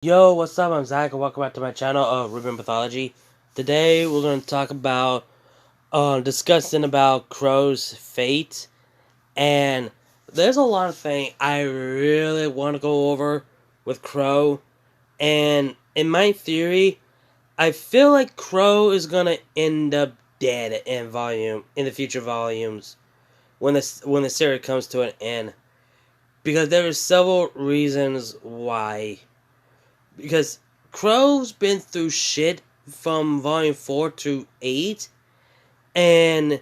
Yo, what's up? I'm Zack, and welcome back to my channel of RWBY Mythology. Today, we're going to talk about, discussing about Qrow's fate, and there's a lot of things I really want to go over with Qrow, and in my theory, I feel like Qrow is going to end up dead in the future volumes, when the series comes to an end, because there are several reasons why. Because Qrow's been through shit from volume 4 to 8, and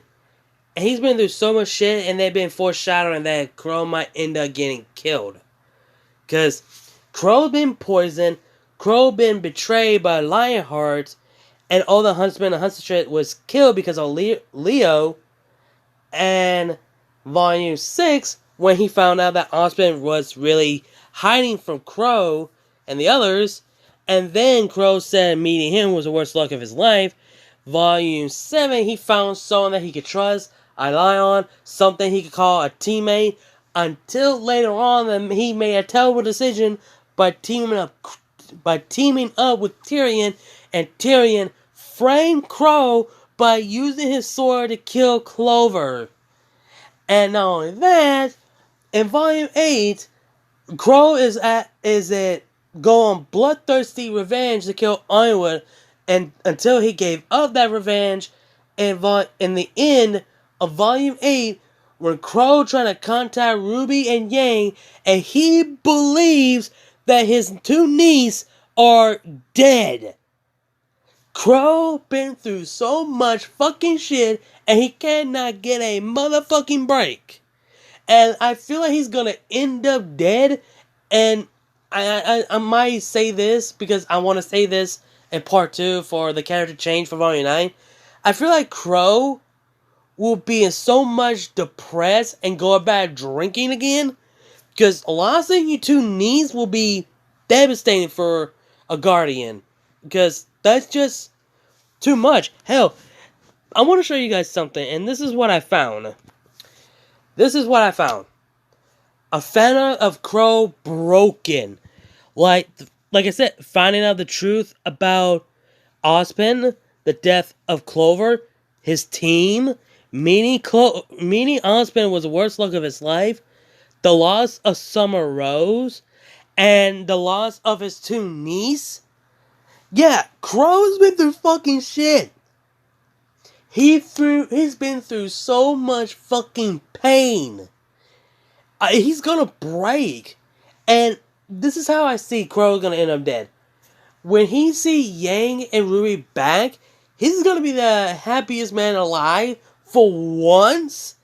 he's been through so much shit, and they've been foreshadowing that Qrow might end up getting killed. Because Qrow been poisoned, Qrow been betrayed by Lionheart, and all the huntsmen and huntsman was killed because of Leo, and volume 6, when he found out that Osmond was really hiding from Qrow and the others, and then Qrow said meeting him was the worst luck of his life. Volume 7, he found someone that he could trust, a lion, something he could call a teammate, until later on that he made a terrible decision by teaming up with Tyrion, and Tyrion framed Qrow by using his sword to kill Clover. And not only that, in volume 8, Qrow is go on bloodthirsty revenge to kill Ironwood, and until he gave up that revenge in the end of volume 8, when Qrow trying to contact Ruby and Yang, and he believes that his two nieces are dead. Qrow been through so much fucking shit, and he cannot get a motherfucking break. And I feel like he's gonna end up dead, and I might say this because I want to say this in part 2 for the character change for volume 9. I feel like Qrow will be in so much depressed and go back drinking again, because losing your two knees will be devastating for a guardian, because that's just too much. Hell, I want to show you guys something, and this is what I found. A fan of Qrow broken. Like I said, finding out the truth about Ospen, the death of Clover, his team, meaning Ospen was the worst luck of his life, the loss of Summer Rose, and the loss of his two nieces. Yeah, Qrow's been through fucking shit. He's been through so much fucking pain. He's gonna break. And this is how I see Qrow gonna end up dead. When he see Yang and Ruby back, he's gonna be the happiest man alive for once.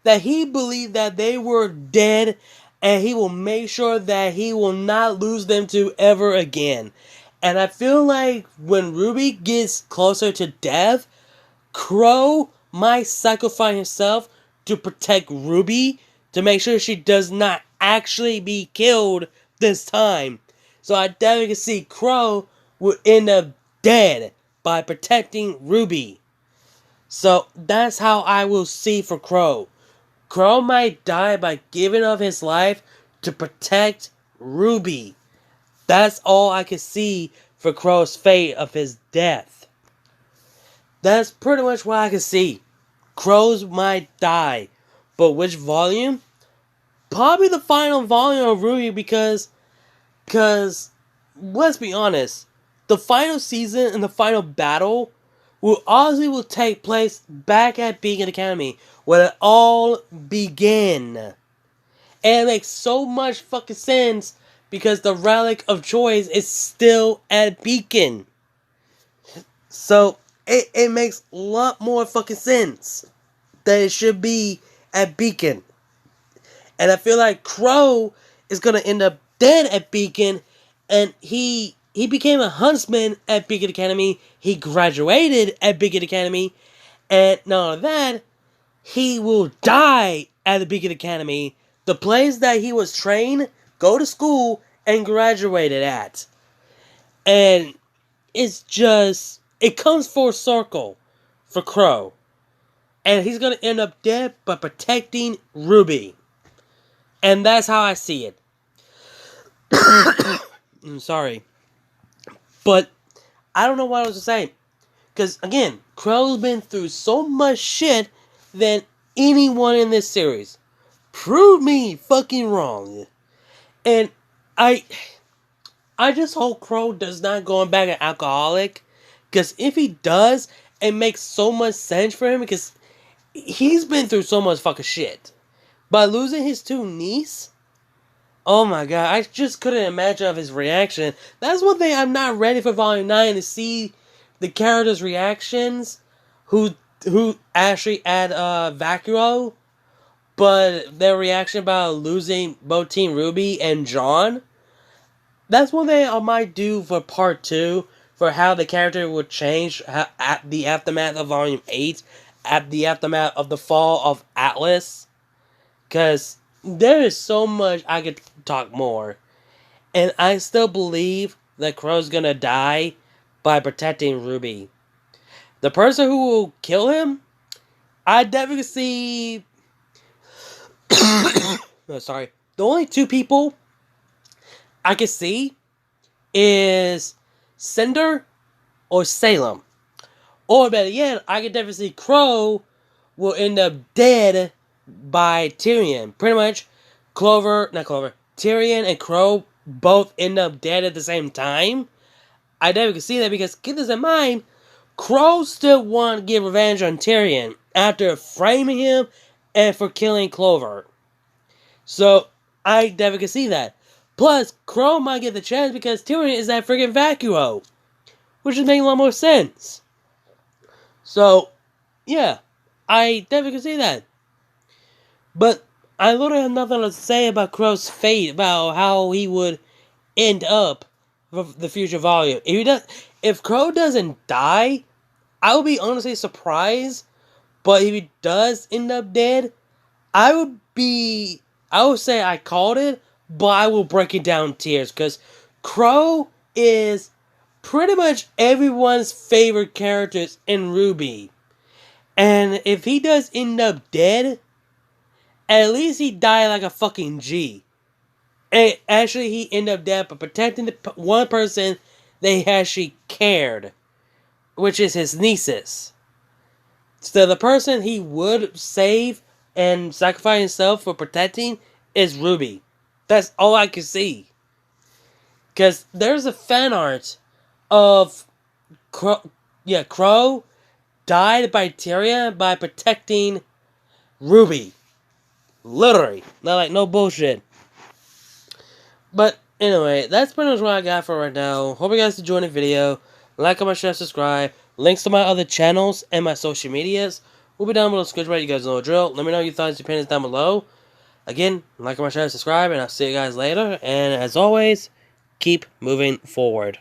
That he believed that they were dead, and he will make sure that he will not lose them to ever again. And I feel like when Ruby gets closer to death, Qrow might sacrifice himself to protect Ruby, to make sure she does not actually be killed this time. So I definitely can see Qrow will end up dead by protecting Ruby. So that's how I will see for Qrow. Qrow might die by giving up his life to protect Ruby. That's all I can see for Qrow's fate of his death. That's pretty much what I can see. Qrow might die. But which volume? Probably the final volume of RWBY, because let's be honest, the final season and the final battle will take place back at Beacon Academy, where it all began. And it makes so much fucking sense because the Relic of Choice is still at Beacon. So it makes a lot more fucking sense that it should be at Beacon. And I feel like Qrow is going to end up dead at Beacon, and he became a huntsman at Beacon Academy. He graduated at Beacon Academy, and not only that, he will die at the Beacon Academy, the place that he was trained, go to school, and graduated at. And it's just, it comes full circle for Qrow. And he's going to end up dead by protecting Ruby. And that's how I see it. I'm sorry. But I don't know what I was saying. Because, again, Qrow's been through so much shit than anyone in this series. Prove me fucking wrong. And I just hope Qrow does not go back an alcoholic. Because if he does, it makes so much sense for him. Because he's been through so much fucking shit. By losing his two niece, oh my god, I just couldn't imagine of his reaction. That's one thing I'm not ready for Volume 9 to see the characters' reactions who actually had Vacuo, but their reaction about losing both Team RWBY and John. That's one thing I might do for Part 2, for how the character would change at the aftermath of Volume 8, at the aftermath of the fall of Atlas. Because there is so much I could talk more. And I still believe that Qrow's gonna die by protecting RWBY. The person who will kill him, I definitely see... no, sorry. The only two people I can see is Cinder or Salem. Or better yet, I can definitely see Qrow will end up dead by Tyrion. Pretty much, Tyrion and Qrow both end up dead at the same time. I definitely can see that because, keep this in mind, Qrow still want to get revenge on Tyrion after framing him and for killing Clover. So, I definitely can see that. Plus, Qrow might get the chance because Tyrion is that freaking Vacuo, which would make a lot more sense. So, yeah, I definitely can see that. But I literally have nothing to say about Qrow's fate, about how he would end up for the future volume. If Qrow doesn't die, I would be honestly surprised. But if he does end up dead, I would say I called it, but I will break it down in tears. Because Qrow is pretty much everyone's favorite characters in RWBY. And if he does end up dead, at least he died like a fucking G. And actually, he ended up dead by protecting the one person they actually cared, which is his nieces. So the person he would save and sacrifice himself for protecting is RWBY. That's all I can see. Because there's a fan art of Qrow died by Tyrion by protecting RWBY. Literally. Not like no bullshit. But anyway, that's pretty much what I got for right now. Hope you guys enjoyed the video. Like, comment, share, subscribe. Links to my other channels and my social medias will be down below the description. You guys know the drill. Let me know your thoughts and opinions down below. Again, like, comment, share, subscribe, and I'll see you guys later. And as always, keep moving forward.